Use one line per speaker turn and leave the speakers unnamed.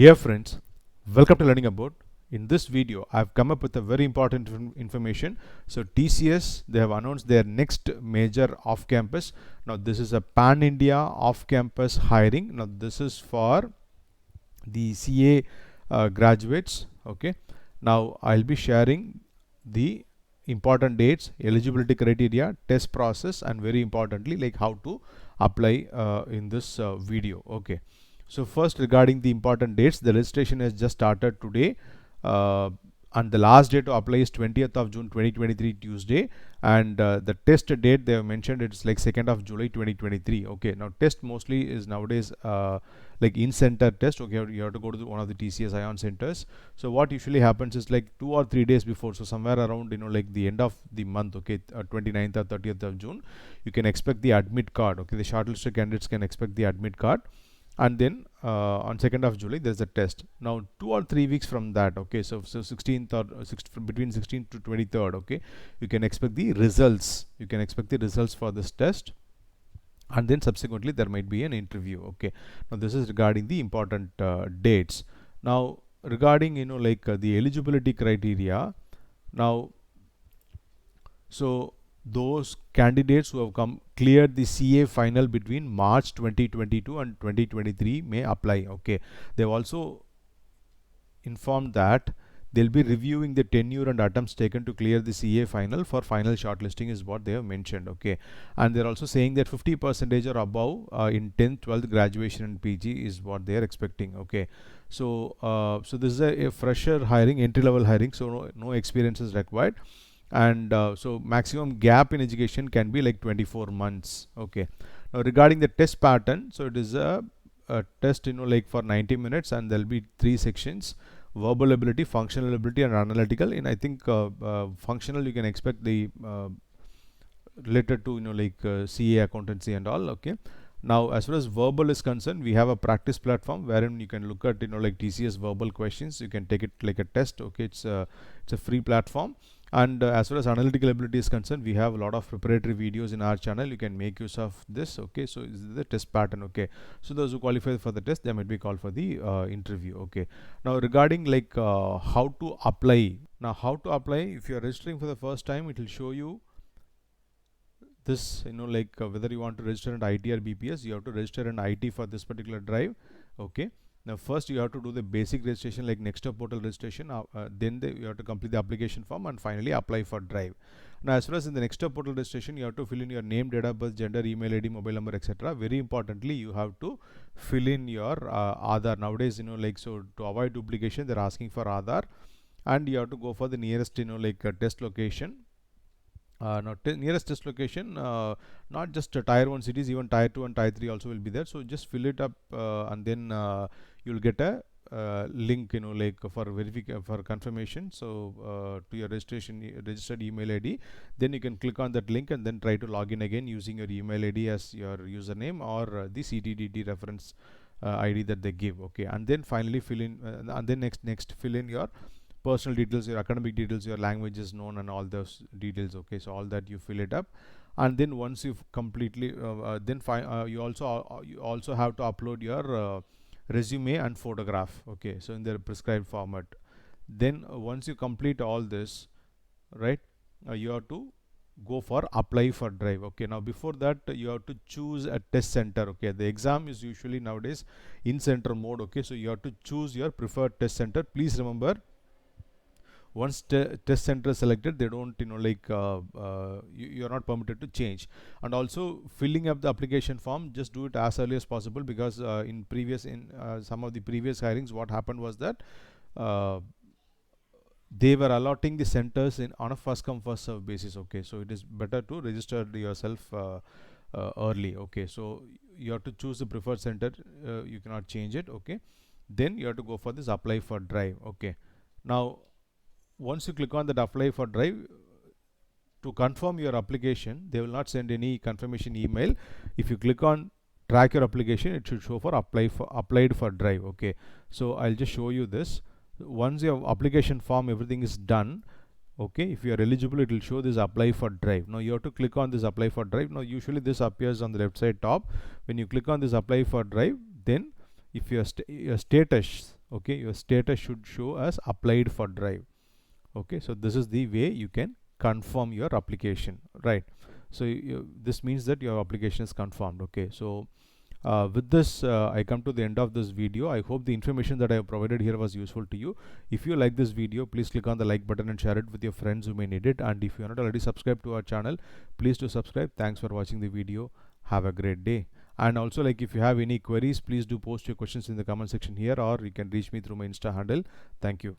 Dear friends, welcome to Learning Abode. In this video, I've come up with a very important information. So TCS, they have announced their next major off-campus. Now this is a pan-India off-campus hiring. Now this is for the CA graduates. Okay. Now I'll be sharing the important dates, eligibility criteria, test process, and very importantly, like how to apply in this video. Okay. So first, regarding the important dates, the registration has just started today, and the last day to apply is 20th of June 2023 Tuesday, and the test date they have mentioned it's like 2nd of July 2023. Okay, now test mostly is nowadays like in-center test. Okay, you have to go to one of the TCS Ion centers. So what usually happens is like 2 or 3 days before, so somewhere around like the end of the month, okay, 29th or 30th of June, you can expect the admit card. Okay, the shortlisted candidates can expect the admit card, and then on 2nd of July there's a test. Now 2 or 3 weeks from that, okay, so 16th or between 16th to 23rd, okay, you can expect the results. You can expect the results for this test, and then subsequently there might be an interview. Okay, now this is regarding the important dates. Now regarding like the eligibility criteria, now so those candidates who have cleared the CA final between March 2022 and 2023 may apply. Okay, they've also informed that they'll be reviewing the tenure and attempts taken to clear the CA final for final shortlisting is what they have mentioned. Okay, and they're also saying that 50% or above in 10th 12th graduation and PG is what they are expecting. Okay, so so this is a fresher hiring, entry level hiring, so no experience is required, and so maximum gap in education can be like 24 months. Okay, now regarding the test pattern, so it is a test like for 90 minutes, and there'll be 3 sections: verbal ability, functional ability, and analytical. In I think functional, you can expect the related to like CA accountancy and all. Okay, now as far as verbal is concerned, we have a practice platform wherein you can look at like TCS verbal questions. You can take it like a test. Okay, it's a free platform. And as far as analytical ability is concerned, we have a lot of preparatory videos in our channel. You can make use of this. Okay, so this is the test pattern. Okay, so those who qualify for the test, they might be called for the interview. Okay, now regarding like how to apply. Now how to apply, if you are registering for the first time, it will show you this, like whether you want to register in IT or BPS. You have to register in IT for this particular drive. Okay, now first you have to do the basic registration like Nextdoor portal registration, then you have to complete the application form, and finally apply for drive. Now as far as in the Nextdoor portal registration, you have to fill in your name, date of birth, gender, email ID, mobile number, etc. Very importantly, you have to fill in your Aadhaar. Nowadays, like, so to avoid duplication, they're asking for Aadhaar, and you have to go for the nearest like test location. Now nearest test location, not just tier 1 cities, even tier 2 and tier 3 also will be there. So just fill it up, and then you'll get a link, like for verification, for confirmation. So to your registered email ID, then you can click on that link and then try to log in again using your email ID as your username, or the CTDD reference ID that they give. Okay, and then finally fill in, and then next fill in your personal details, your academic details, your languages known, and all those details. Okay, so all that you fill it up, and then once you've completely then you also have to upload your resume and photograph. Okay, so in their prescribed format. Then once you complete all this, right, you have to go for apply for drive. Okay, now before that you have to choose a test center. Okay, the exam is usually nowadays in center mode. Okay, so you have to choose your preferred test center. Please remember, once test center is selected, they don't like you're not permitted to change. And also filling up the application form, just do it as early as possible, because in some of the previous hirings, what happened was that they were allotting the centers on a first come first serve basis. Okay, so it is better to register yourself early. Okay, so you have to choose the preferred center, you cannot change it. Okay, then you have to go for this apply for drive. Okay, now once you click on that apply for drive, to confirm your application, they will not send any confirmation email. If you click on track your application, it should show for applied for drive. Okay, so I'll just show you this. Once your application form, everything is done, okay, if you are eligible, it will show this apply for drive. Now you have to click on this apply for drive. Now usually this appears on the left side top. When you click on this apply for drive, then if your status Okay, your status should show as applied for drive. Okay, so this is the way you can confirm your application, right? So this means that your application is confirmed. Okay, so with this I come to the end of this video. I hope the information that I have provided here was useful to you. If you like this video, please click on the like button and share it with your friends who may need it. And if you are not already subscribed to our channel, please do subscribe. Thanks for watching the video. Have a great day. And also, like, if you have any queries, please do post your questions in the comment section here, or you can reach me through my Insta handle. Thank you.